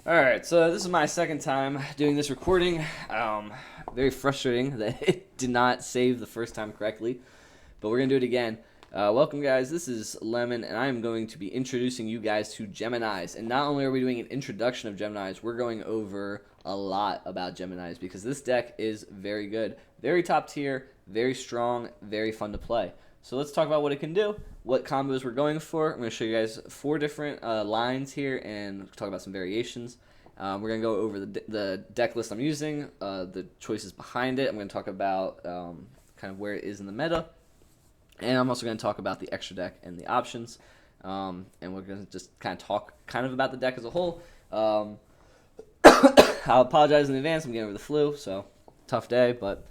Alright, so this is my second time doing this recording. Very frustrating that it did not save the first time correctly, but we're going to do it again. Welcome, guys. This is Lemon, and I am going to be introducing you guys to Geminis. And not only are we doing an introduction of Geminis, we're going over a lot about Geminis because this deck is very good. Very top tier, very strong, very fun to play. So let's talk about what it can do, what combos we're going for. I'm going to show you guys 4 different lines here and talk about some variations. We're going to go over the deck list I'm using, the choices behind it. I'm going to talk about kind of where it is in the meta. And I'm also going to talk about the extra deck and the options. And we're going to just kind of talk about the deck as a whole. I'll apologize in advance. I'm getting over the flu, so tough day. But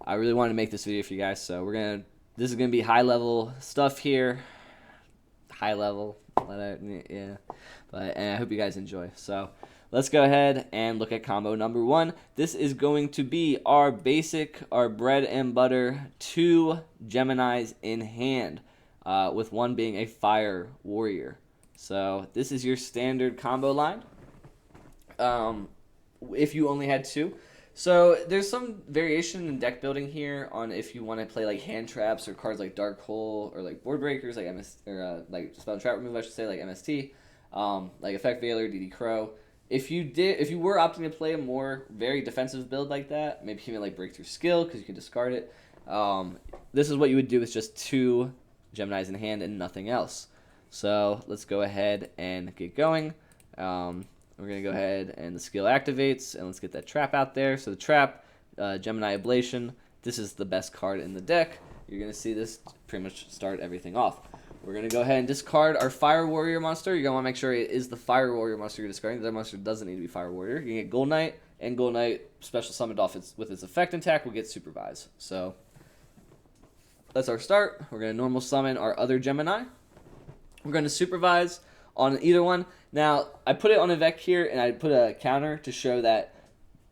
I really wanted to make this video for you guys. So this is going to be high-level stuff here. High-level. Yeah. And I hope you guys enjoy. So let's go ahead and look at combo number 1. This is going to be our basic, our bread and butter, 2 Geminis in hand, with one being a fire warrior. So this is your standard combo line. If you only had 2. So there's some variation in deck building here on if you want to play like hand traps or cards like Dark Hole or like board breakers like like spell and trap removal, I should say, like MST, like Effect Veiler, DD Crow. If you were opting to play a more very defensive build like that, maybe even like Breakthrough Skill because you can discard it, this is what you would do with just 2 Geminis in hand and nothing else. So let's go ahead and get going. We're going to go ahead and the skill activates, and let's get that trap out there. So the trap, Gemini Ablation, this is the best card in the deck. You're going to see this pretty much start everything off. We're going to go ahead and discard our Fire Warrior monster. You're going to want to make sure it is the Fire Warrior monster you're discarding. The other monster doesn't need to be Fire Warrior. You can get Gold Knight, and Gold Knight special summoned off with its effect attack will get Supervise. So that's our start. We're going to normal summon our other Gemini. We're going to Supervise on either one. Now, I put it on Avec here, and I put a counter to show that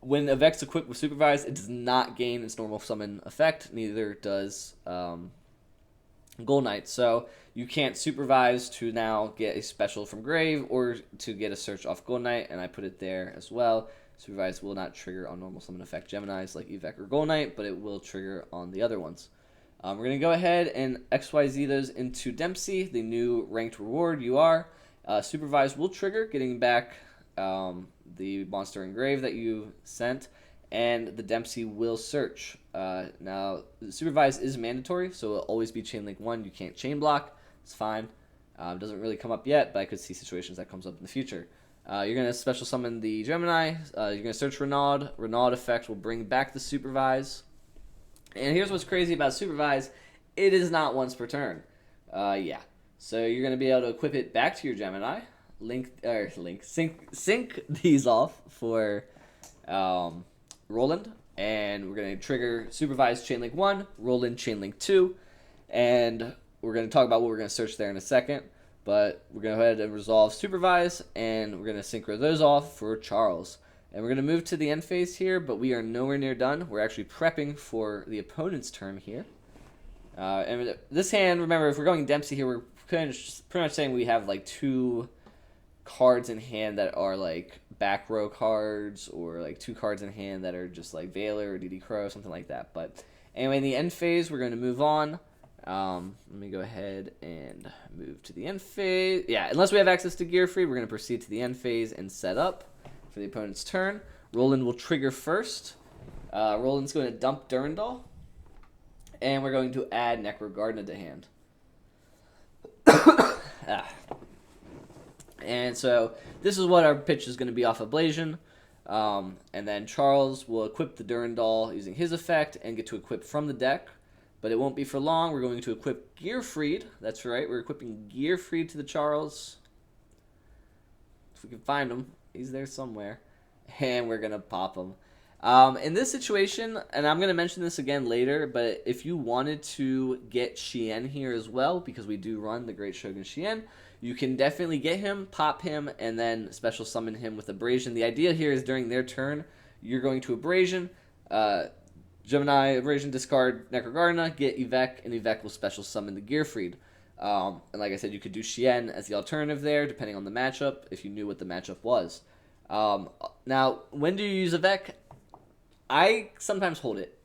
when Avec's equipped with Supervise, it does not gain its normal summon effect. Neither does Gold Knight. So you can't Supervise to now get a special from Grave or to get a search off Gold Knight, and I put it there as well. Supervise will not trigger on normal summon effect Geminis like Avec or Gold Knight, but it will trigger on the other ones. We're going to go ahead and XYZ those into Dempsey, the new ranked reward UR. Supervise will trigger, getting back the monster engrave that you sent, and the Dempsey will search. Now, Supervise is mandatory, so it'll always be Chain Link 1. You can't chain block. It's fine. Doesn't really come up yet, but I could see situations that comes up in the future. You're going to special summon the Gemini. You're going to search Renaud. Renaud effect will bring back the Supervise. And here's what's crazy about Supervise. It is not once per turn. Yeah. So you're going to be able to equip it back to your Gemini, sync these off for Roland, and we're going to trigger Supervise Chainlink 1, Roland Chainlink 2, and we're going to talk about what we're going to search there in a second, but we're going to go ahead and resolve Supervise, and we're going to synchro those off for Charles. And we're going to move to the end phase here, but we are nowhere near done. We're actually prepping for the opponent's turn here. And this hand, remember, if we're going Dempsey here, we're pretty much saying we have like 2 cards in hand that are like back row cards, or like 2 cards in hand that are just like Veiler or DD Crow, something like that. But anyway, in the end phase, we're going to move on. Let me go ahead and move to the end phase. Yeah, unless we have access to Gear Free, we're going to proceed to the end phase and set up for the opponent's turn. Roland will trigger first. Roland's going to dump Durandal, and we're going to add Necrogardna to hand. And so this is what our pitch is going to be off Ablation. And then Charles will equip the Durandal using his effect and get to equip from the deck. But it won't be for long. We're going to equip Gearfried. That's right. We're equipping Gearfried to the Charles. If we can find him. He's there somewhere. And we're going to pop him. In this situation, and I'm going to mention this again later, but if you wanted to get Shien here as well, because we do run the Great Shogun Shien, you can definitely get him, pop him, and then special summon him with Abrasion. The idea here is during their turn, you're going to Abrasion, Gemini, Abrasion, discard Necrogardna, get Avec, and Avec will special summon the Gearfried. And like I said, you could do Shien as the alternative there, depending on the matchup, if you knew what the matchup was. Now, when do you use a Vec? I sometimes hold it.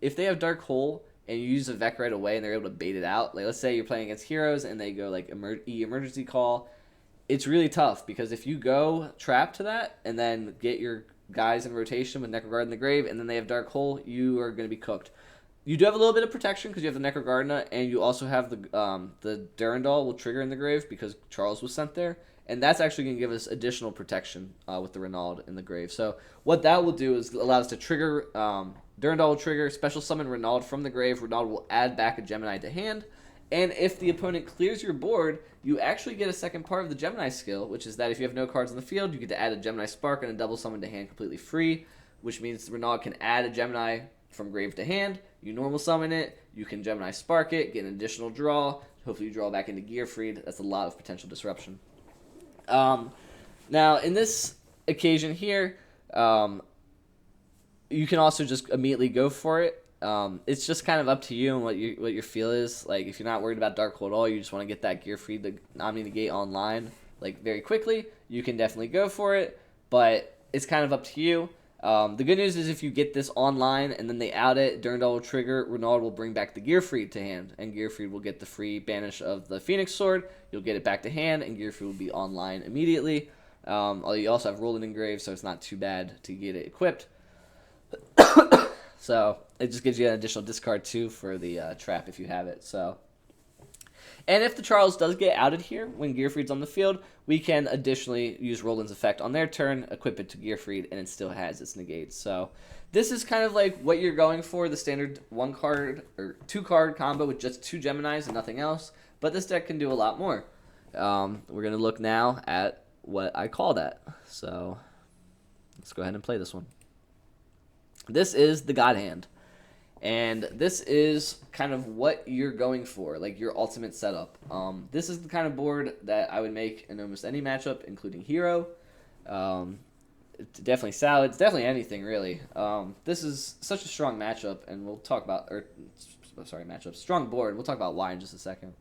If they have Dark Hole and you use a Vec right away and they're able to bait it out, like let's say you're playing against heroes and they go like emergency call, it's really tough because if you go trap to that and then get your guys in rotation with Necroguard in the grave and then they have Dark Hole, you are going to be cooked. You do have a little bit of protection because you have the Necrogardener and you also have the Durandal will trigger in the grave because Charles was sent there. And that's actually going to give us additional protection with the Renaud in the grave. So what that will do is allow us to trigger, Durandal will trigger, special summon Renaud from the grave. Renaud will add back a Gemini to hand. And if the opponent clears your board, you actually get a second part of the Gemini skill, which is that if you have no cards on the field, you get to add a Gemini Spark and a double summon to hand completely free, which means Renaud can add a Gemini from grave to hand. You normal summon it, you can Gemini Spark it, get an additional draw. Hopefully you draw back into Gearfried. That's a lot of potential disruption. Now, in this occasion here, you can also just immediately go for it. It's just kind of up to you and what your feel is. Like, if you're not worried about Dark Hole at all, you just want to get that Gearfried, the Omni Negate online, like, very quickly, you can definitely go for it, but it's kind of up to you. The good news is if you get this online and then they out it, Durandal will trigger, Renaud will bring back the Gearfried to hand, and Gearfried will get the free banish of the Phoenix Sword. You'll get it back to hand, and Gearfried will be online immediately. Although you also have Roland engraved, so it's not too bad to get it equipped. So it just gives you an additional discard too for the trap if you have it. So, and if the Charles does get outed here when Gearfried's on the field, we can additionally use Roland's effect on their turn, equip it to Gearfried, and it still has its negates. So this is kind of like what you're going for, the standard 1-card or 2-card combo with just 2 Geminis and nothing else. But this deck can do a lot more. We're going to look now at what I call that. So let's go ahead and play this one. This is the God Hand. And this is kind of what you're going for, like your ultimate setup. This is the kind of board that I would make in almost any matchup, including Hero. It's definitely Salad. It's definitely anything, really. This is such a strong matchup, and we'll talk about, matchup. Strong board. We'll talk about why in just a second.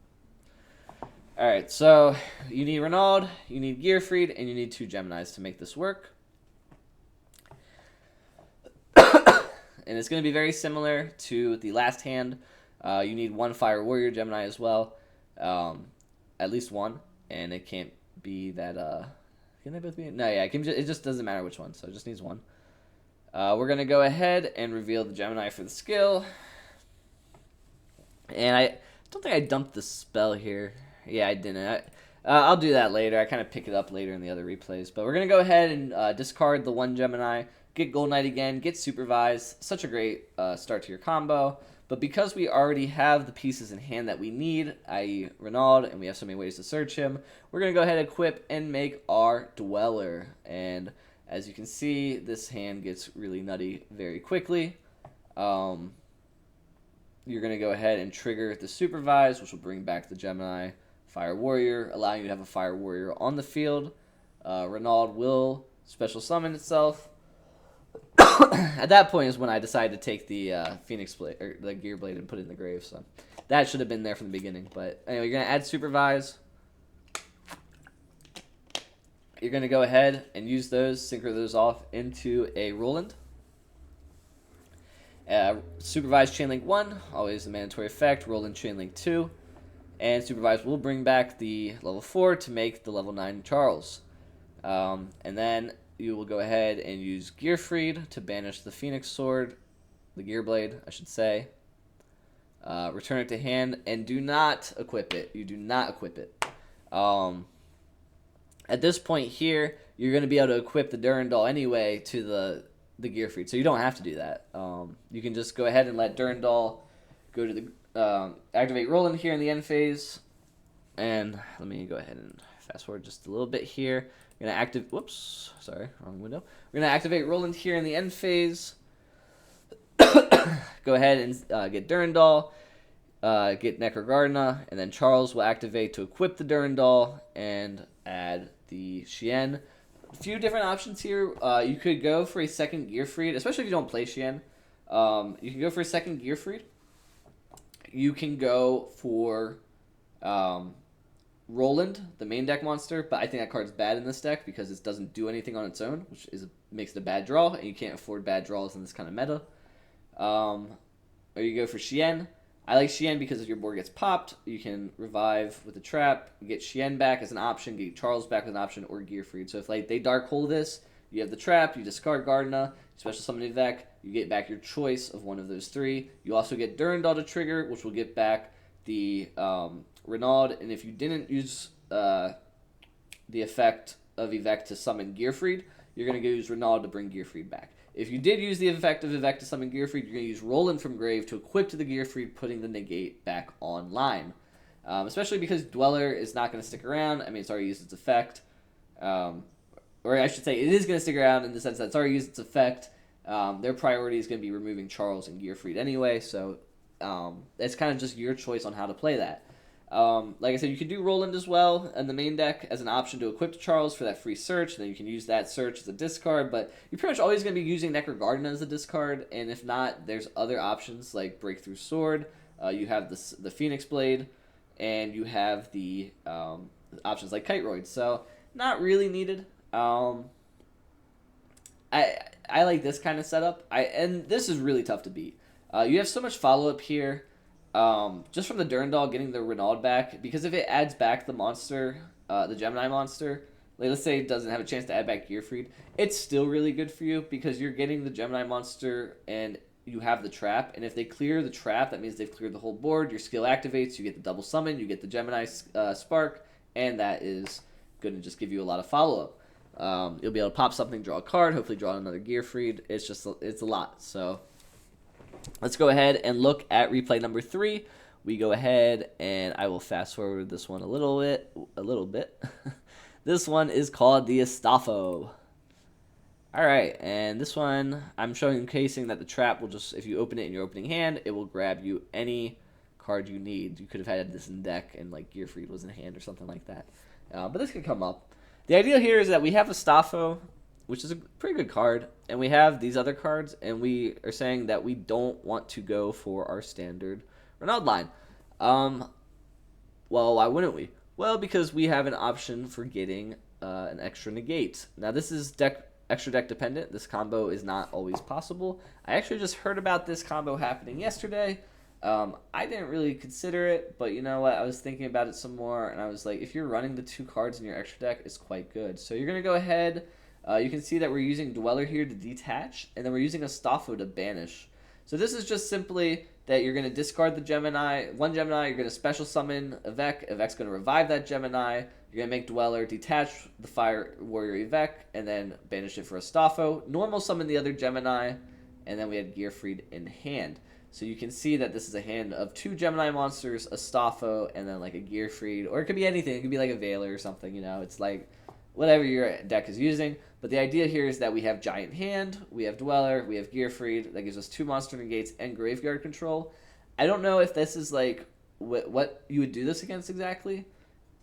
All right, so you need Renaud, you need Gearfried, and you need 2 Geminis to make this work. And it's going to be very similar to the last hand. You need 1 Fire Warrior Gemini as well. At least 1. And it can't be that... can they both be? No, yeah, it just doesn't matter which one. So it just needs 1. We're going to go ahead and reveal the Gemini for the skill. And I don't think I dumped the spell here. Yeah, I didn't. I'll do that later. I kind of pick it up later in the other replays. But we're going to go ahead and discard the 1 Gemini. Get Gold Knight again, get Supervise. Such a great start to your combo. But because we already have the pieces in hand that we need, i.e. Renaud, and we have so many ways to search him, we're going to go ahead and equip and make our Dweller. And as you can see, this hand gets really nutty very quickly. You're going to go ahead and trigger the Supervise, which will bring back the Gemini Fire Warrior, allowing you to have a Fire Warrior on the field. Renaud will special summon itself. At that point is when I decided to take the Phoenix Blade, or the Gear Blade, and put it in the grave. So that should have been there from the beginning. But anyway, you're going to add Supervise. You're going to go ahead and use those, synchro those off into a Roland. Supervise Chainlink 1, always a mandatory effect. Roland Chainlink 2. And Supervise will bring back the level 4 to make the level 9 Charles. And then you will go ahead and use Gearfried to banish the Phoenix Sword, the Gear Blade, I should say. Return it to hand, and do not equip it. You do not equip it. At this point here, you're going to be able to equip the Durandal anyway to the Gearfried, so you don't have to do that. You can just go ahead and let Durandal go to the activate Roland here in the end phase. And let me go ahead and fast forward just a little bit here. We're going to activate, whoops, sorry, wrong window. We're going to activate Roland here in the end phase. Go ahead and get Durandal, get Necrogardener, and then Charles will activate to equip the Durandal and add the Shien. A few different options here. You could go for a second Gearfried, especially if you don't play Shien. You can go for a second Gearfried. You can go for Roland, the main deck monster, but I think that card's bad in this deck because it doesn't do anything on its own, which makes it a bad draw, and you can't afford bad draws in this kind of meta. Or you go for Shien. I like Shien because if your board gets popped, you can revive with a trap, get Shien back as an option, get Charles back as an option, or Gearfried. So if like they dark hole this, you have the trap, you discard Gardena, special summon Vivek, you get back your choice of one of those three. You also get Durandal to trigger, which will get back the Renaud, and if you didn't use the effect of Vivek to summon Gearfried, you're going to use Renaud to bring Gearfried back. If you did use the effect of Vivek to summon Gearfried, you're going to use Roland from Grave to equip to the Gearfried, putting the negate back online. Especially because Dweller is not going to stick around. I mean, it's already used its effect. Or I should say, it is going to stick around in the sense that it's already used its effect. Their priority is going to be removing Charles and Gearfried anyway, so it's kind of just your choice on how to play that. Like I said, you can do Roland as well in the main deck as an option to equip Charles for that free search, and then you can use that search as a discard, but you're pretty much always going to be using Necro Garden as a discard, and if not, there's other options like Breakthrough Sword, you have the Phoenix Blade, and you have the options like Kiteroid, so not really needed. I like this kind of setup, and this is really tough to beat. You have so much follow-up here. Just from the Durandal getting the Renaud back, because if it adds back the monster, the Gemini monster, like let's say it doesn't have a chance to add back Gearfried, it's still really good for you because you're getting the Gemini monster and you have the trap, and if they clear the trap, that means they've cleared the whole board, your skill activates, you get the double summon, you get the Gemini spark, and that is going to just give you a lot of follow-up. You'll be able to pop something, draw a card, hopefully draw another Gearfried. It's a lot, so let's go ahead and look at replay number 3. We go ahead and I will fast forward this one a little bit. This one is called the Astafo. Alright, and this one I'm showcasing that the trap will just, if you open it in your opening hand, it will grab you any card you need. You could have had this in deck and like Gearfried was in hand or something like that. But this could come up. The idea here is that we have Astafo, which is a pretty good card, and we have these other cards, and we are saying that we don't want to go for our standard Renaud line. Well, why wouldn't we? Well, because we have an option for getting an extra negate. Now, this is extra deck dependent. This combo is not always possible. I actually just heard about this combo happening yesterday. I didn't really consider it, but you know what? I was thinking about it some more, and I was like, if you're running the 2 cards in your extra deck, it's quite good. So you're going to go ahead. You can see that we're using Dweller here to detach, and then we're using Astafo to banish. So this is just simply that you're going to discard the Gemini. One Gemini, you're going to special summon Vivek. Vivek's going to revive that Gemini. You're going to make Dweller detach the Fire Warrior Vivek, and then banish it for Astafo. Normal summon the other Gemini, and then we had Gearfried in hand. So you can see that this is a hand of 2 Gemini monsters, Astafo, and then like a Gearfried, or it could be anything. It could be like a Veiler or something, you know. It's like whatever your deck is using. But the idea here is that we have Giant Hand, we have Dweller, we have Gearfried. That gives us 2 monster negates and graveyard control. I don't know if this is like what you would do this against exactly.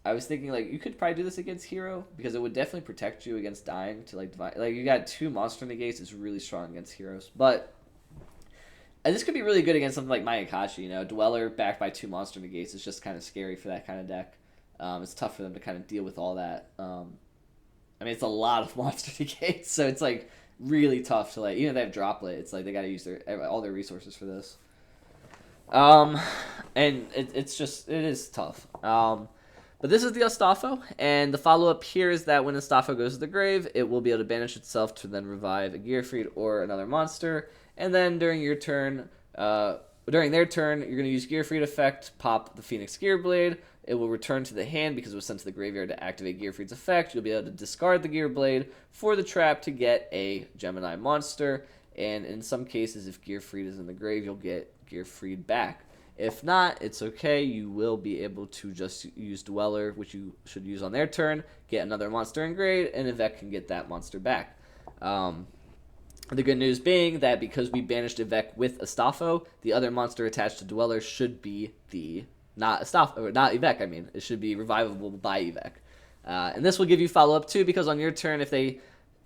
I was thinking like you could probably do this against Hero because it would definitely protect you against dying to like divine. Like you got 2 monster negates, it's really strong against heroes. But this could be really good against something like Mayakashi. You know, Dweller backed by 2 monster negates is just kind of scary for that kind of deck. It's tough for them to kind of deal with all that. I mean, it's a lot of monster negates, so it's like really tough to like. Even if they have Droplet, it's like they got to use all their resources for this. And it is tough. But this is the Astafo, and the follow-up here is that when Astafo goes to the grave, it will be able to banish itself to then revive a Gearfried or another monster, and then during their turn, you're going to use Gearfried effect, pop the Phoenix Gearblade. It will return to the hand because it was sent to the graveyard to activate Gearfried's effect. You'll be able to discard the Gearblade for the trap to get a Gemini monster, and in some cases, if Gearfried is in the grave, you'll get Gearfried back. If not, it's okay. You will be able to just use Dweller, which you should use on their turn, get another monster in grave, and Vivek can get that monster back. The good news being that because we banished Vivek with Astafo, the other monster attached to Dweller should be not Vivek. I mean, it should be revivable by Vivek. And this will give you follow-up too, because on your turn,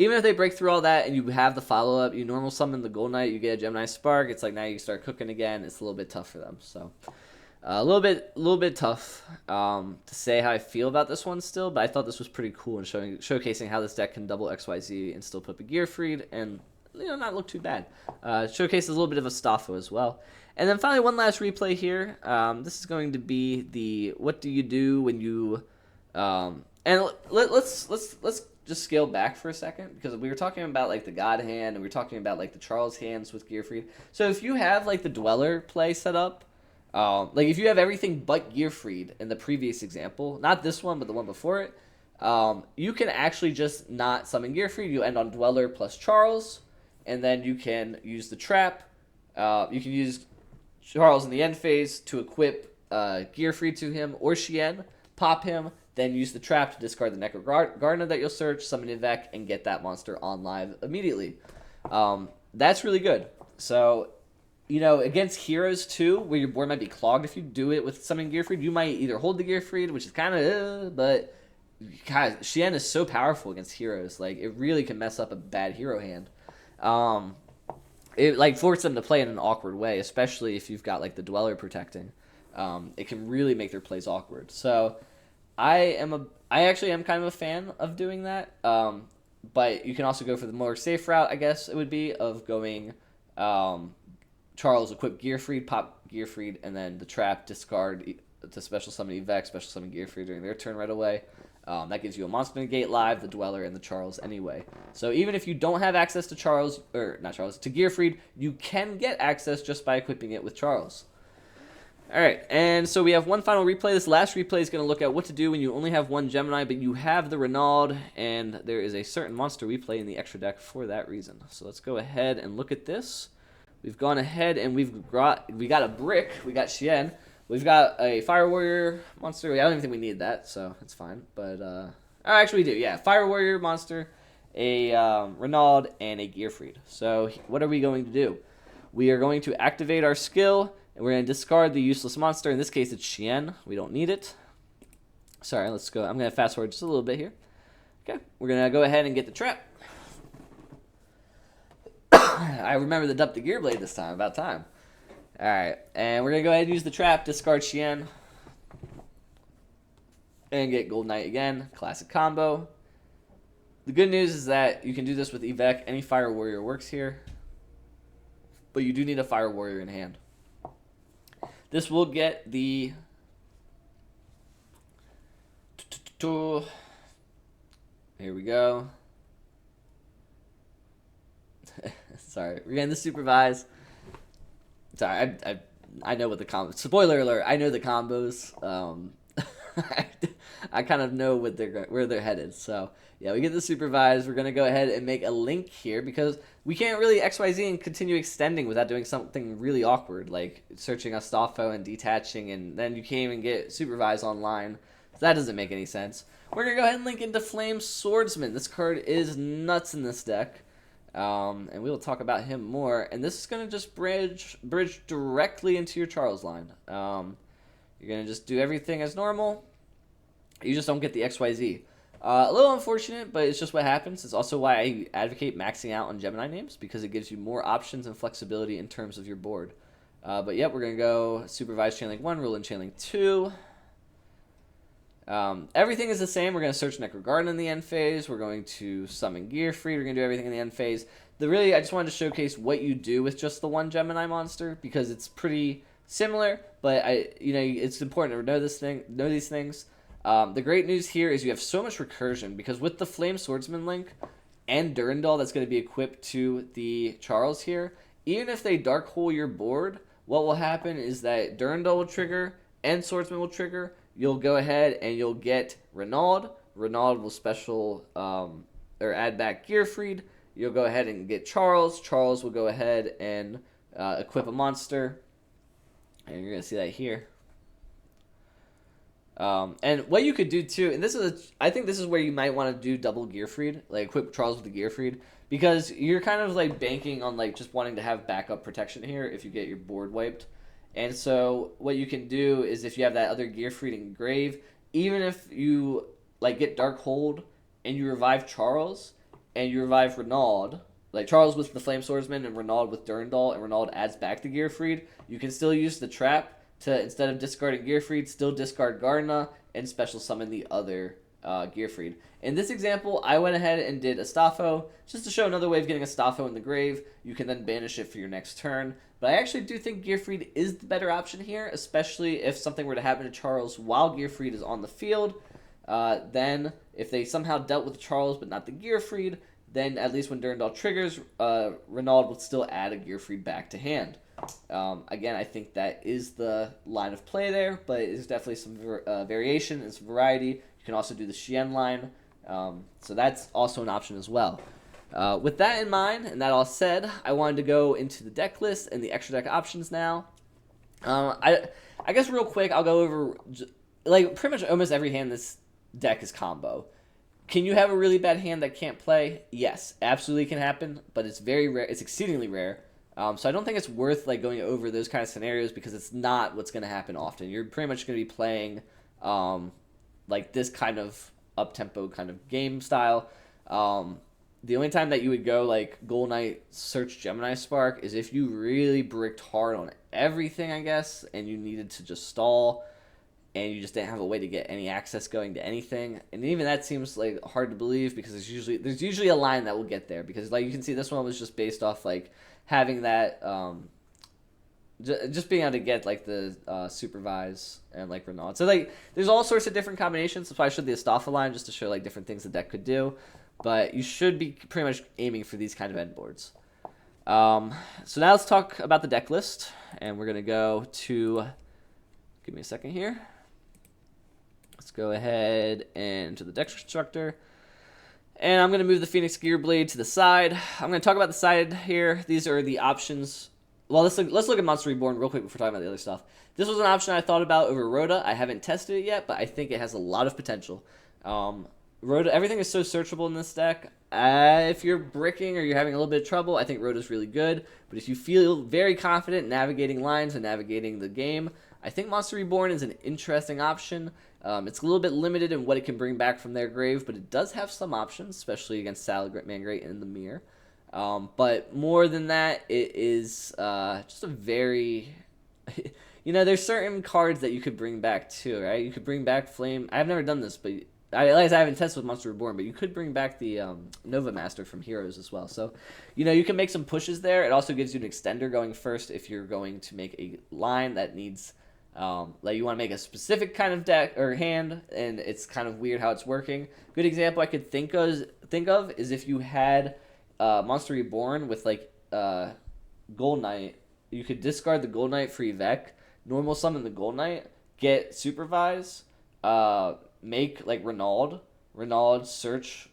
even if they break through all that and you have the follow-up, you normal summon the Gold Knight, you get a Gemini Spark, it's like now you start cooking again. It's a little bit tough for them. So A little bit tough to say how I feel about this one still, but I thought this was pretty cool and showcasing how this deck can double XYZ and still put up a Gearfried and not look too bad. Showcases a little bit of a Staffo as well. And then finally, one last replay here. This is going to be the what do you do when you and let's just scale back for a second, because we were talking about like the God hand and we were talking about like the Charles hands with Gearfried. So if you have like the Dweller play set up, like if you have everything but Gearfried in the previous example, not this one but the one before it, you can actually just not summon Gearfried. You end on Dweller plus Charles, and then you can use the trap. You can use Charles in the end phase to equip Gearfried to him, or Shien, pop him, then use the trap to discard the Necro Gardener that you'll search, summon Ivek, and get that monster on live immediately. That's really good. So, against heroes too, where your board might be clogged, if you do it with summoning Gearfried, you might either hold the Gearfried, which is kind of, but guys, Shien is so powerful against heroes. Like, it really can mess up a bad hero hand. It like forces them to play in an awkward way, especially if you've got like the Dweller protecting. It can really make their plays awkward. So I actually am kind of a fan of doing that. But you can also go for the more safe route, I guess it would be, of going Charles equip Gearfried, pop Gearfried, and then the trap discard to special summon Evex, special summon Gearfried during their turn right away. That gives you a monster negate live, the Dweller, and the Charles anyway. So even if you don't have access to to Gearfried, you can get access just by equipping it with Charles. Alright, and so we have one final replay. This last replay is going to look at what to do when you only have one Gemini, but you have the Renaud, and there is a certain monster we play in the extra deck for that reason. So let's go ahead and look at this. We've gone ahead and we got a brick, we got Shien. We've got a Fire Warrior monster. I don't even think we need that, so it's fine. But, actually we do, yeah. Fire Warrior monster, a Renaud, and a Gearfried. So what are we going to do? We are going to activate our skill, and we're going to discard the useless monster. In this case, it's Shien. We don't need it. Sorry, let's go. I'm going to fast forward just a little bit here. Okay, we're going to go ahead and get the trap. I remember to dump the Gearblade this time. About time. Alright, and we're going to go ahead and use the trap, discard Shien, and get Gold Knight again. Classic combo. The good news is that you can do this with Eveck. Any Fire Warrior works here, but you do need a Fire Warrior in hand. This will get the... Here we go. Sorry, we're getting the Supervise. Sorry, I know what the combos... Spoiler alert, I know the combos. I kind of know where they're headed. So, yeah, we get the Supervise. We're going to go ahead and make a link here because we can't really XYZ and continue extending without doing something really awkward, like searching a Staffo and detaching, and then you can't even get Supervise online. So that doesn't make any sense. We're going to go ahead and link into Flame Swordsman. This card is nuts in this deck. And we will talk about him more. And this is going to just bridge directly into your Charles line. You're going to just do everything as normal. You just don't get the XYZ. A little unfortunate, but it's just what happens. It's also why I advocate maxing out on Gemini names, because it gives you more options and flexibility in terms of your board. But yep, we're going to go Supervise Chainlink 1, Rule in Chainlink 2. Everything is the same. We're going to search Necro Garden in the end phase. We're going to summon Gearfried. We're going to do everything in the end phase. I just wanted to showcase what you do with just the one Gemini monster, because it's pretty similar, but it's important to know these things. The great news here is you have so much recursion, because with the Flame Swordsman link and Durandal that's going to be equipped to the Charles here, even if they Dark Hole your board, what will happen is that Durandal will trigger and Swordsman will trigger. You'll go ahead and you'll get Renaud. Renaud will special or add back Gearfried. You'll go ahead and get Charles. Charles will go ahead and equip a monster. And you're going to see that here. And what you could do too, and I think this is where you might want to do double Gearfried, like equip Charles with the Gearfried, because you're kind of like banking on like just wanting to have backup protection here if you get your board wiped. And so what you can do is, if you have that other Gearfried in grave, even if you like get Dark Hold and you revive Charles and you revive Renaud, like Charles with the Flame Swordsman and Renaud with Durandal, and Renaud adds back the Gearfried, you can still use the trap to, instead of discarding Gearfried, still discard Gardener and special summon the other Gearfried. In this example, I went ahead and did Astafo, just to show another way of getting Astafo in the grave. You can then banish it for your next turn. But I actually do think Gearfried is the better option here, especially if something were to happen to Charles while Gearfried is on the field. Then, if they somehow dealt with Charles but not the Gearfried, then at least when Durandal triggers, Renaud will still add a Gearfried back to hand. Again, I think that is the line of play there, but there's definitely some variation and some variety. You can also do the Xian line, so that's also an option as well. With that in mind, and that all said, I wanted to go into the deck list and the extra deck options now. I guess real quick, I'll go over, like, pretty much almost every hand this deck is combo. Can you have a really bad hand that can't play? Yes, absolutely can happen, but it's very rare. It's exceedingly rare. So I don't think it's worth like going over those kind of scenarios because it's not what's going to happen often. You're pretty much going to be playing like this kind of up-tempo kind of game style. The only time that you would go like Gold Knight search Gemini Spark is if you really bricked hard on everything, I guess, and you needed to just stall and you just didn't have a way to get any access going to anything. And even that seems like hard to believe because there's usually a line that will get there, because like you can see this one was just based off like having that just being able to get like the supervise and like Renaud. So like there's all sorts of different combinations. That's why I showed the Astafa line just to show like different things the deck could do. But you should be pretty much aiming for these kind of end boards. So now let's talk about the deck list, and we're gonna go to, give me a second here. Let's go ahead and to the deck constructor. And I'm going to move the Phoenix Gearblade to the side. I'm going to talk about the side here. These are the options. Well, let's look at Monster Reborn real quick before talking about the other stuff. This was an option I thought about over Rhoda. I haven't tested it yet, but I think it has a lot of potential. Rhoda, everything is so searchable in this deck. If you're bricking or you're having a little bit of trouble, I think Rhoda's really good. But if you feel very confident navigating lines and navigating the game, I think Monster Reborn is an interesting option. It's a little bit limited in what it can bring back from their grave, but it does have some options, especially against Salamangreat Great and the Mirror. But more than that, it is just a very... you know, there's certain cards that you could bring back too, right? You could bring back Flame. I've never done this, but I haven't tested with Monster Reborn, but you could bring back the Nova Master from Heroes as well. So, you know, you can make some pushes there. It also gives you an extender going first if you're going to make a line that needs... like you want to make a specific kind of deck or hand, and it's kind of weird how it's working. Good example I could think of is if you had Monster Reborn with like Gold Knight. You could discard the Gold Knight for Evec, normal summon the Gold Knight, get Supervise, make like Renaud search,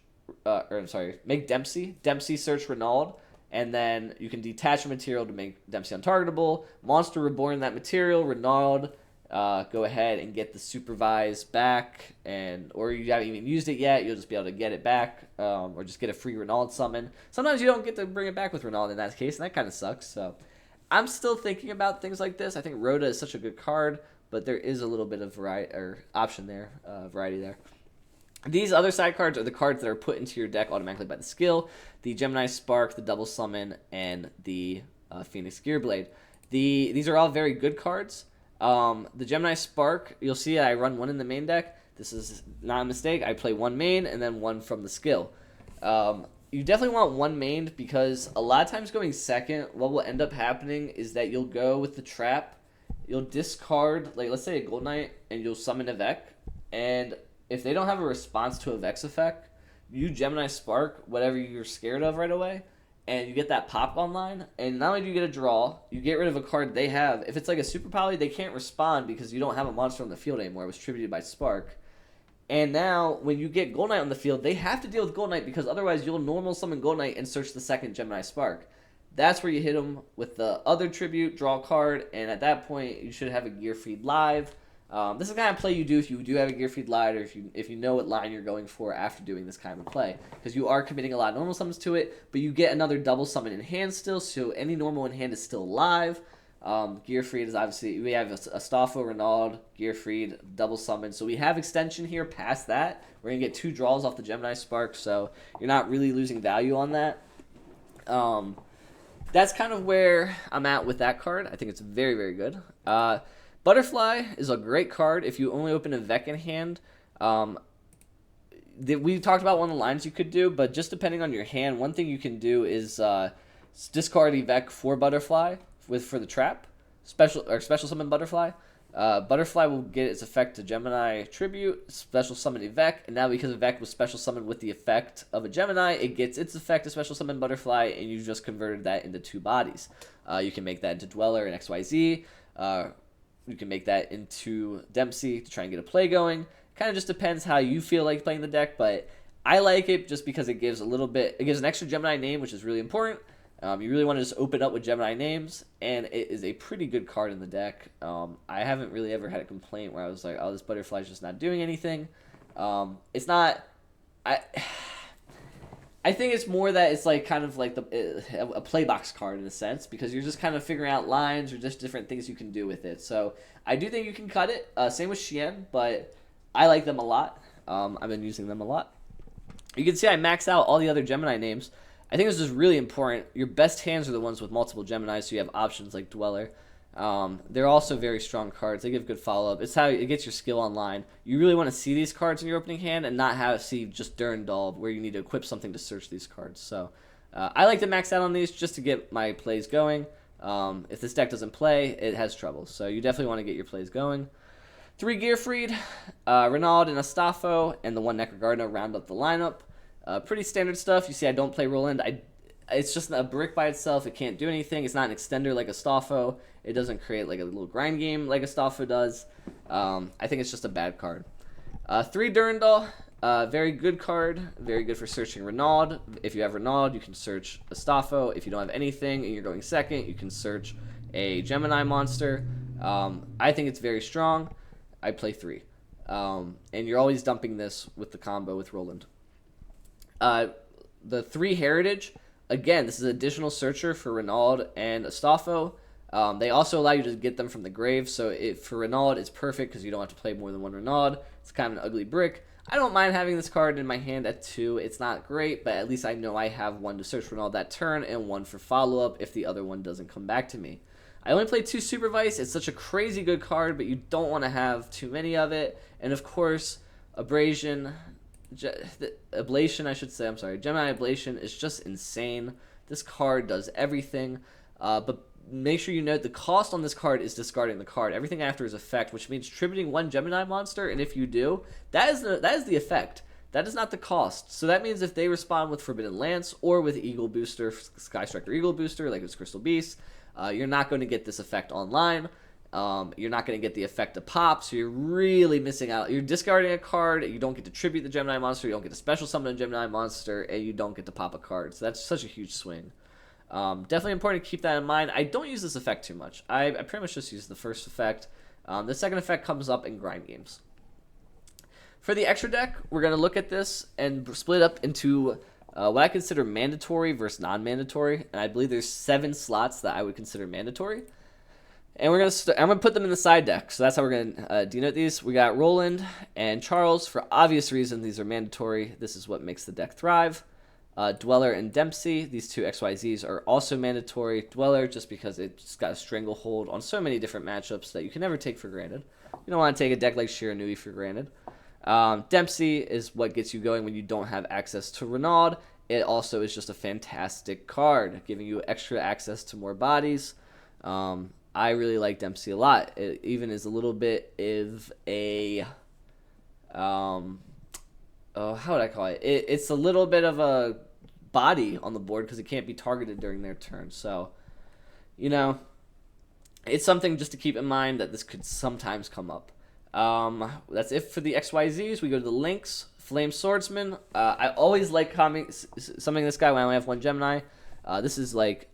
make Dempsey search Renaud. And then you can detach a material to make Dempsey untargetable. Monster Reborn that material. Renaud, go ahead and get the Supervise back. Or you haven't even used it yet. You'll just be able to get it back. Or just get a free Renaud summon. Sometimes you don't get to bring it back with Renaud in that case. And that kind of sucks. So I'm still thinking about things like this. I think Rhoda is such a good card. But there is a little bit of variety there. These other side cards are the cards that are put into your deck automatically by the skill. The Gemini Spark, the Double Summon, and the Phoenix Gearblade. These are all very good cards. The Gemini Spark, you'll see I run one in the main deck. This is not a mistake. I play one main and then one from the skill. You definitely want one main because a lot of times going second, what will end up happening is that you'll go with the trap. You'll discard, like let's say a Gold Knight, and you'll summon a Vec. And if they don't have a response to a Vex effect, you Gemini Spark whatever you're scared of right away, and you get that pop online, and not only do you get a draw, you get rid of a card they have. If it's like a Super Poly, they can't respond because you don't have a monster on the field anymore. It was tributed by Spark. And now, when you get Gold Knight on the field, they have to deal with Gold Knight because otherwise you'll normal summon Gold Knight and search the second Gemini Spark. That's where you hit them with the other tribute, draw a card, and at that point, you should have a Gearfried live. This is the kind of play you do if you do have a Gearfried line, or if you know what line you're going for after doing this kind of play. Because you are committing a lot of normal summons to it, but you get another double summon in hand still, so any normal in hand is still alive. Gearfried is obviously, we have Astafo, Renaud, Gearfried, double summon, so we have extension here past that. We're going to get 2 draws off the Gemini Spark, so you're not really losing value on that. That's kind of where I'm at with that card. I think it's very, very good. Butterfly is a great card if you only open a Vec in hand. We talked about one of the lines you could do, but just depending on your hand, one thing you can do is discard Vec for Butterfly for the trap. Special summon Butterfly. Butterfly will get its effect to Gemini Tribute, special summon Vec, and now because Vec was special summoned with the effect of a Gemini, it gets its effect to special summon Butterfly, and you just converted that into 2 bodies. You can make that into Dweller and XYZ. You can make that into Dempsey to try and get a play going. Kind of just depends how you feel like playing the deck, but I like it just because it gives it gives an extra Gemini name, which is really important. You really want to just open up with Gemini names, and it is a pretty good card in the deck. I haven't really ever had a complaint where I was like, oh, this Butterfly's just not doing anything. It's not... I think it's more that it's like kind of like a playbox card in a sense, because you're just kind of figuring out lines or just different things you can do with it. So I do think you can cut it. Same with Xian, but I like them a lot. I've been using them a lot. You can see I max out all the other Gemini names. I think this is really important. Your best hands are the ones with multiple Geminis, so you have options like Dweller. They're also very strong cards. They give good follow-up. It's how it gets your skill online. You really want to see these cards in your opening hand and not see just Durandal where you need to equip something to search these cards. So I like to max out on these just to get my plays going. If this deck doesn't play, it has trouble. So you definitely want to get your plays going. 3 Gearfried, Renaud and Astafo, and the 1 Necrogardener round up the lineup. Pretty standard stuff. You see I don't play Roland. It's just a brick by itself. It can't do anything. It's not an extender like Astafo. It doesn't create like a little grind game like Astafo does. I think it's just a bad card. 3 Durandal, very good card. Very good for searching Renaud. If you have Renaud, you can search Astafo. If you don't have anything and you're going second, you can search a Gemini monster. I think it's very strong. I play 3. And you're always dumping this with the combo with Roland. The 3 Heritage, again, this is an additional searcher for Renaud and Astafo. They also allow you to get them from the grave, so for Renaud, it's perfect because you don't have to play more than 1 Renaud. It's kind of an ugly brick. I don't mind having this card in my hand at 2. It's not great, but at least I know I have 1 to search Renaud that turn and 1 for follow-up if the other one doesn't come back to me. I only play 2 Supervise. It's such a crazy good card, but you don't want to have too many of it. And of course, Ablation, I should say. I'm sorry. Gemini Ablation is just insane. This card does everything, but make sure you note the cost on this card is discarding the card. Everything after is effect, which means tributing 1 Gemini monster, and if you do, that is the effect. That is not the cost. So that means if they respond with Forbidden Lance or with Eagle Booster, Sky Striker Eagle Booster, like it's Crystal Beast, you're not going to get this effect online. You're not going to get the effect of pop, so you're really missing out. You're discarding a card, you don't get to tribute the Gemini monster, you don't get to special summon a Gemini monster, and you don't get to pop a card. So that's such a huge swing. Definitely important to keep that in mind. I don't use this effect too much. I pretty much just use the first effect. The second effect comes up in grind games. For the extra deck, we're going to look at this and split up into what I consider mandatory versus non-mandatory, and I believe there's 7 slots that I would consider mandatory. And I'm gonna put them in the side deck, so that's how we're gonna denote these. We got Roland and Charles. For obvious reasons, these are mandatory. This is what makes the deck thrive. Dweller and Dempsey, these 2 XYZs are also mandatory. Dweller, just because it's got a stranglehold on so many different matchups that you can never take for granted. You don't want to take a deck like Shiranui for granted. Dempsey is what gets you going when you don't have access to Renaud. It also is just a fantastic card, giving you extra access to more bodies. I really like Dempsey a lot. It even is a little bit of a, how would I call it? It's a little bit of a body on the board because it can't be targeted during their turn. So, you know, it's something just to keep in mind that this could sometimes come up. That's it for the XYZs. We go to the Lynx, Flame Swordsman. I always like summoning this guy when I only have 1 Gemini. This is like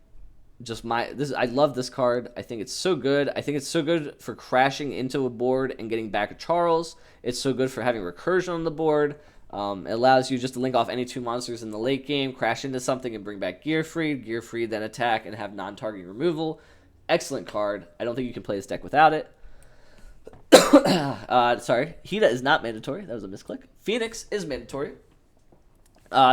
I love this card. I think it's so good. I think it's so good for crashing into a board and getting back a Charles. It's so good for having recursion on the board. It allows you just to link off any 2 monsters in the late game, crash into something and bring back Gearfried. Gearfried then attack and have non-targeting removal. Excellent card. I don't think you can play this deck without it. Sorry, Hida is not mandatory. That was a misclick. Phoenix is mandatory.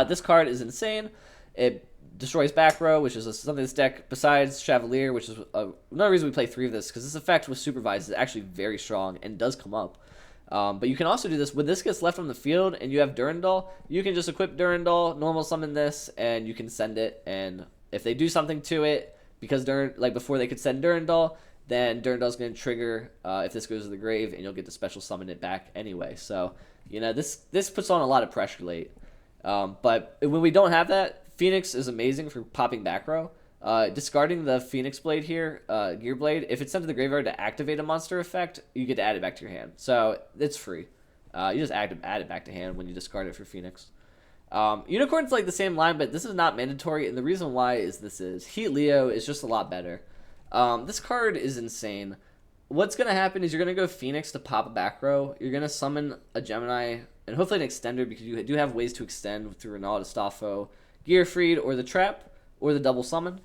This card is insane. It destroys back row, which is something this deck, besides Chevalier, which is another reason we play 3 of this, because this effect with Supervise is actually very strong and does come up. But you can also do this when this gets left on the field and you have Durandal. You can just equip Durandal, normal summon this, and you can send it. And if they do something to it, because before they could send Durandal, then Durandal's going to trigger if this goes to the grave, and you'll get to special summon it back anyway. So this puts on a lot of pressure late. But when we don't have that, Phoenix is amazing for popping back row. Discarding the Phoenix Blade here, Gear Blade, if it's sent to the graveyard to activate a monster effect, you get to add it back to your hand. So it's free. You just add it back to hand when you discard it for Phoenix. Unicorn's like the same line, but this is not mandatory, and the reason why is Heat Leo is just a lot better. This card is insane. What's going to happen is you're going to go Phoenix to pop a back row. You're going to summon a Gemini, and hopefully an extender, because you do have ways to extend through Ronaldo, Staffo, Gearfried, or the Trap, or the double summon.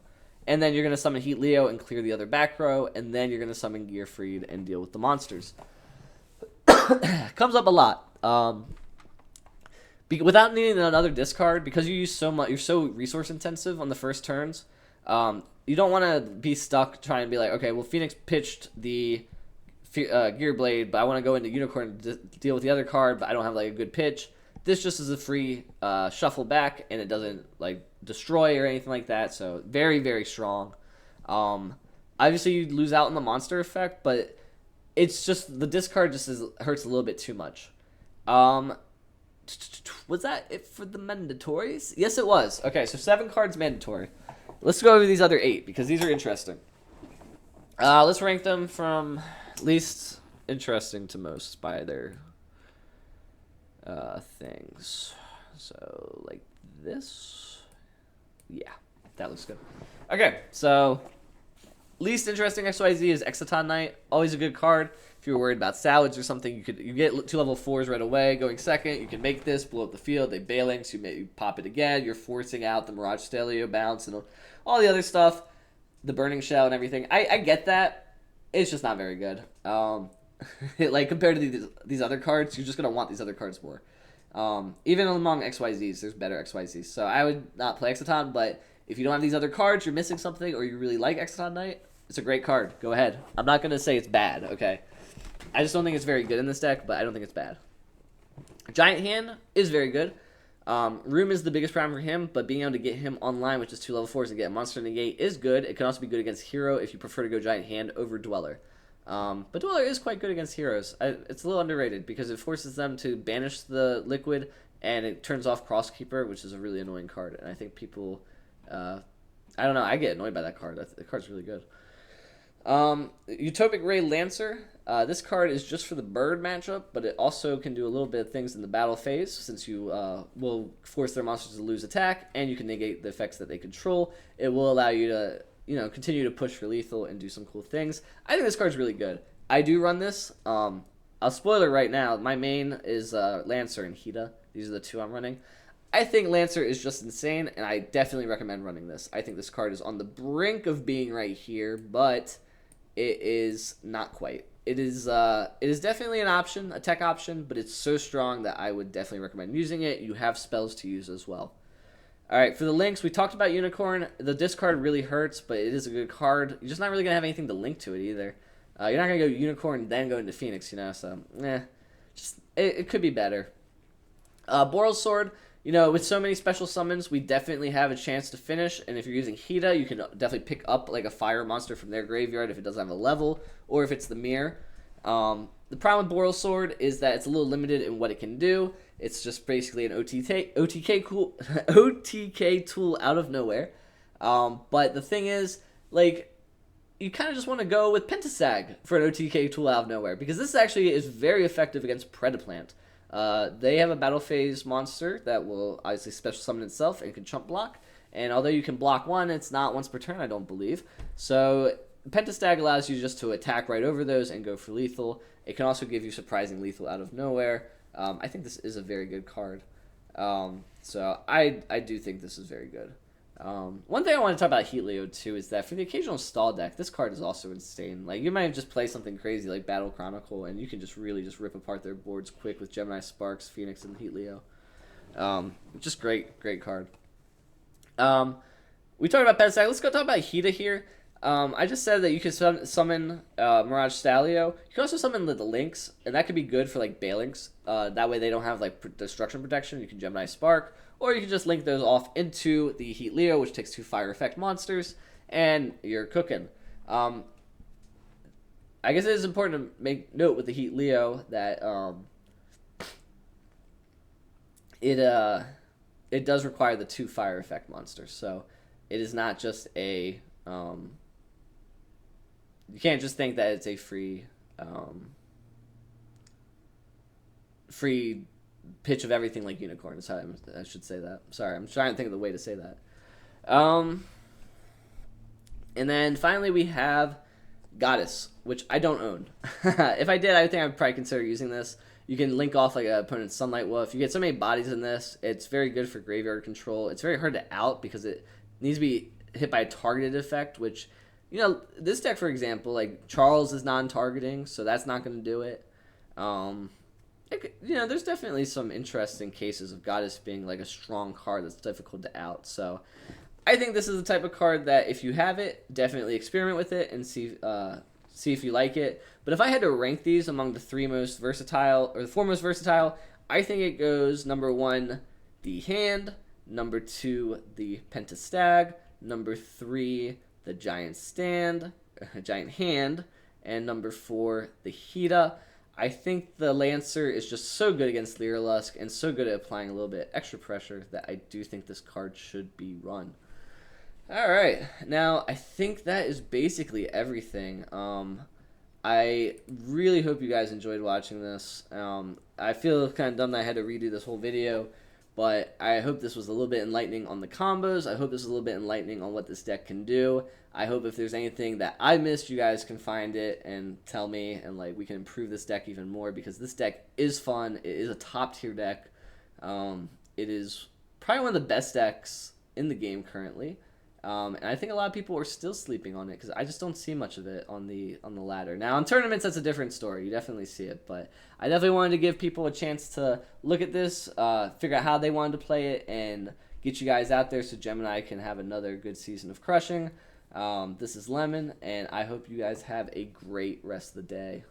And then you're going to summon Heat Leo and clear the other back row, and then you're going to summon Gearfried and deal with the monsters. Comes up a lot. Without needing another discard, because you use so much, you're so resource intensive on the first turns. You don't want to be stuck trying to be like, okay, well, Phoenix pitched the Gear Blade, but I want to go into Unicorn to deal with the other card, but I don't have like a good pitch. This just is a free shuffle back, and it doesn't like destroy or anything like that. So very, very strong. Obviously, you lose out on the monster effect, but it's just the discard just hurts a little bit too much. Was that it for the mandatories? Yes, it was. Okay, so 7 cards mandatory. Let's go over these other 8, because these are interesting. Let's rank them from least interesting to most by their things. So, like this. Yeah, that looks good. Okay, so least interesting XYZ is Exciton Knight. Always a good card. If you're worried about salvage or something, you get 2 level 4s right away. Going second, you can make this, blow up the field. They bailing, so you pop it again. You're forcing out the Mirage Stelio bounce and all the other stuff, the Burning Shell and everything. I get that. It's just not very good. Like compared to these other cards, you're just gonna want these other cards more. Even among XYZs, there's better XYZs. So I would not play Exciton, but if you don't have these other cards, you're missing something, or you really like Exciton Knight, it's a great card. Go ahead. I'm not gonna say it's bad, okay? I just don't think it's very good in this deck, but I don't think it's bad. Giant Hand is very good. Room is the biggest problem for him, but being able to get him online, which is 2 level 4s, and get a monster negate is good. It can also be good against Hero if you prefer to go Giant Hand over Dweller. But Dweller is quite good against Heroes. It's a little underrated because it forces them to banish the liquid, and it turns off Crosskeeper, which is a really annoying card. And I think people, I don't know, I get annoyed by that card. The card's really good. Utopic Ray Lancer. This card is just for the bird matchup, but it also can do a little bit of things in the battle phase, since you will force their monsters to lose attack, and you can negate the effects that they control. It will allow you to, continue to push for lethal and do some cool things. I think this card's really good. I do run this. I'll spoil it right now. My main is Lancer and Hida. These are the 2 I'm running. I think Lancer is just insane, and I definitely recommend running this. I think this card is on the brink of being right here, but it is not quite. It is definitely an option, a tech option, but it's so strong that I would definitely recommend using it. You have spells to use as well. All right, for the links, we talked about Unicorn. The discard really hurts, but it is a good card. You're just not really going to have anything to link to it either. You're not going to go Unicorn and then go into Phoenix, so it could be better. Boral's Sword, with so many special summons, we definitely have a chance to finish. And if you're using Hida, you can definitely pick up like a fire monster from their graveyard if it doesn't have a level, or if it's the mirror. The problem with Boral's Sword is that it's a little limited in what it can do. It's just basically an OTK tool out of nowhere. But the thing is, you kind of just want to go with Pentasag for an OTK tool out of nowhere, because this actually is very effective against Predaplant. They have a battle phase monster that will obviously special summon itself and can chump block. And although you can block one, it's not once per turn, I don't believe. So Pentastag allows you just to attack right over those and go for lethal. It can also give you surprising lethal out of nowhere. I think this is a very good card. So I do think this is very good. One thing I want to talk about Heat Leo too is that for the occasional stall deck, this card is also insane. You might just play something crazy like Battle Chronicle, and you can really rip apart their boards quick with Gemini, Sparks, Phoenix, and Heat Leo. Just great card. We talked about pet stack. Let's go talk about Hida here. I just said that you can summon Mirage Stalio. You can also summon the Lynx, and that could be good for like Balinks. That way they don't have like destruction protection. You can Gemini Spark, or you can just link those off into the Heat Leo, which takes 2 fire effect monsters, and you're cooking. I guess it is important to make note with the Heat Leo that it does require the 2 fire effect monsters. So it is not just a you can't just think that it's a free pitch of everything like Unicorn. Is how I should say that. Sorry, I'm trying to think of the way to say that. And then finally we have Goddess, which I don't own. If I did, I think I'd probably consider using this. You can link off like an opponent's Sunlight Wolf. You get so many bodies in this. It's very good for graveyard control. It's very hard to out because it needs to be hit by a targeted effect, which, you know, this deck, for example, like Charles is non-targeting, so that's not going to do it. You know, there's definitely some interesting cases of Goddess being like a strong card that's difficult to out. So I think this is the type of card that if you have it, definitely experiment with it and see if you like it. But if I had to rank these among the 3 most versatile or the 4 most versatile, I think it goes number 1, the Hand, number 2, the Pentastag, number 3, the Giant Hand, and number 4, the Hida. I think the Lancer is just so good against Lyrilusk and so good at applying a little bit extra pressure that I do think this card should be run. Alright, now I think that is basically everything. I really hope you guys enjoyed watching this. I feel kind of dumb that I had to redo this whole video, but I hope this was a little bit enlightening on the combos. I hope this was a little bit enlightening on what this deck can do. I hope if there's anything that I missed, you guys can find it and tell me, and like we can improve this deck even more, because this deck is fun. It is a top tier deck. It is probably one of the best decks in the game currently. And I think a lot of people are still sleeping on it because I just don't see much of it on the ladder. Now, in tournaments, that's a different story. You definitely see it. But I definitely wanted to give people a chance to look at this, figure out how they wanted to play it, and get you guys out there so Gemini can have another good season of crushing. This is Lemon, and I hope you guys have a great rest of the day.